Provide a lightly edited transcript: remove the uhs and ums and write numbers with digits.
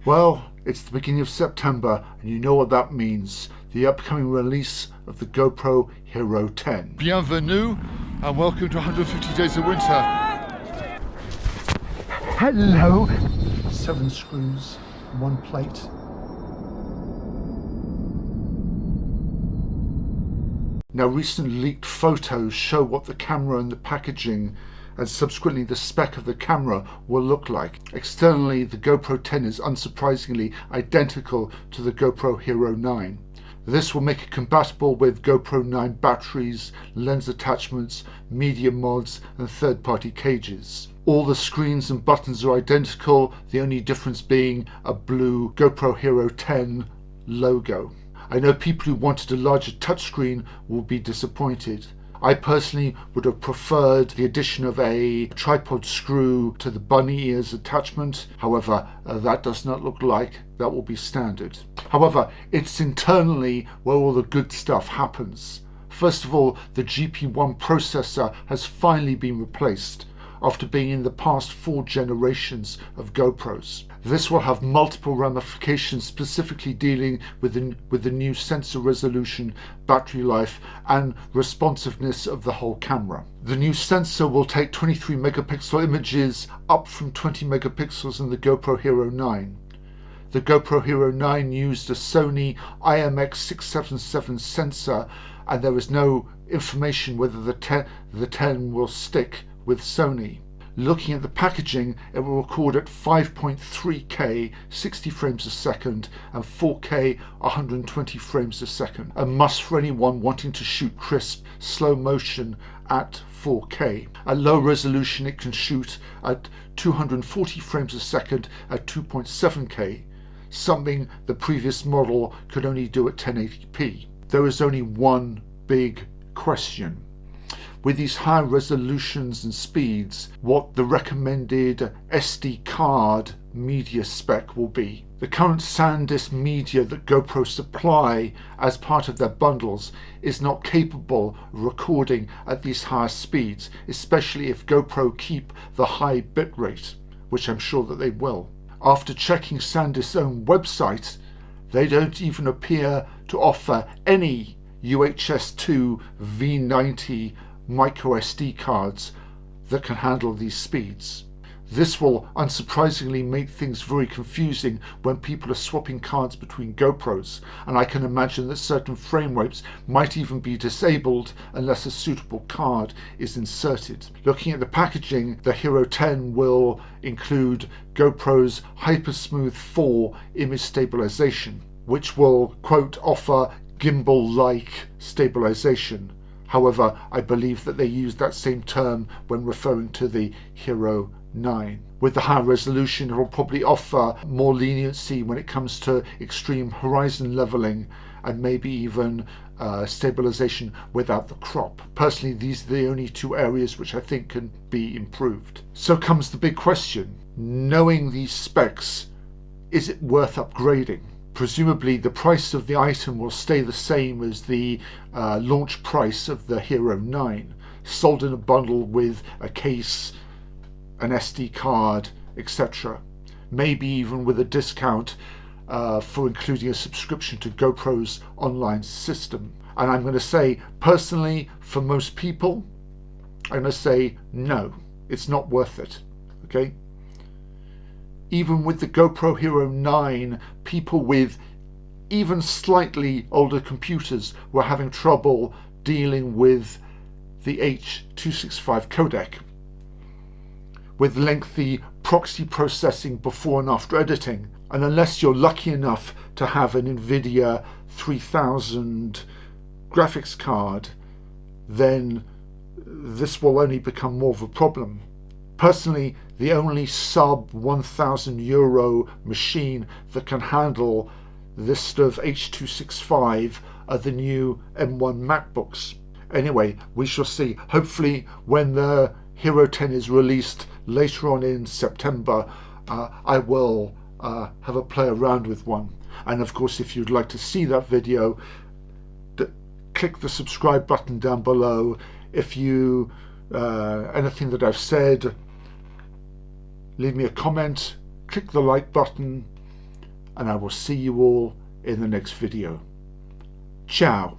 Well, it's the beginning of September, and you know what that means. The upcoming release of the GoPro Hero 10. Bienvenue and welcome to 150 Days of Winter. Hello! 7 screws, 1 plate. Now, recent leaked photos show what the camera and the packaging and subsequently the spec of the camera will look like. Externally, the GoPro 10 is unsurprisingly identical to the GoPro Hero 9. This will make it compatible with GoPro 9 batteries, lens attachments, media mods and third-party cages. All the screens and buttons are identical, the only difference being a blue GoPro Hero 10 logo. I know people who wanted a larger touchscreen will be disappointed. I personally would have preferred the addition of a tripod screw to the bunny ears attachment. However, that does not look like that will be standard. However, it's internally where all the good stuff happens. First of all, the GP1 processor has finally been replaced after being in the past 4 generations of GoPros. This will have multiple ramifications, specifically dealing with the new sensor resolution, battery life and responsiveness of the whole camera. The new sensor will take 23 megapixel images, up from 20 megapixels in the GoPro Hero 9. The GoPro Hero 9 used a Sony A6500 sensor, and there is no information whether the 10 will stick with Sony. Looking at the packaging, it will record at 5.3K 60 frames a second and 4K 120 frames a second. A must for anyone wanting to shoot crisp, slow motion at 4K. At low resolution, it can shoot at 240 frames a second at 2.7K, something the previous model could only do at 1080p. There is only one big question. With these high resolutions and speeds, what the recommended SD card media spec will be. The current SanDisk media that GoPro supply as part of their bundles is not capable of recording at these higher speeds, especially if GoPro keep the high bitrate, which I'm sure that they will. After checking SanDisk's own website, they don't even appear to offer any UHS-2 V90 micro SD cards that can handle these speeds. This will unsurprisingly make things very confusing when people are swapping cards between GoPros, and I can imagine that certain frame rates might even be disabled unless a suitable card is inserted. Looking at the packaging, the Hero 10 will include GoPro's Hypersmooth 4 image stabilization, which will, quote, offer gimbal-like stabilization. However, I believe that they used that same term when referring to the Hero 9. With the higher resolution, it will probably offer more leniency when it comes to extreme horizon leveling and maybe even stabilization without the crop. Personally, these are the only 2 areas which I think can be improved. So comes the big question. Knowing these specs, is it worth upgrading? Presumably the price of the item will stay the same as the launch price of the Hero 9, sold in a bundle with a case, an SD card, etc. Maybe even with a discount for including a subscription to GoPro's online system. And I'm going to say, personally, for most people, I'm going to say no, it's not worth it. Okay? Even with the GoPro Hero 9, people with even slightly older computers were having trouble dealing with the H.265 codec, with lengthy proxy processing before and after editing. And unless you're lucky enough to have an NVIDIA 3000 graphics card, then this will only become more of a problem. Personally, the only sub €1,000 machine that can handle this sort of H.265 are the new M1 MacBooks. Anyway, we shall see. Hopefully when the Hero 10 is released later on in September, I will have a play around with one. And of course, if you'd like to see that video, click the subscribe button down below. If you anything that I've said, leave me a comment, click the like button, and I will see you all in the next video. Ciao.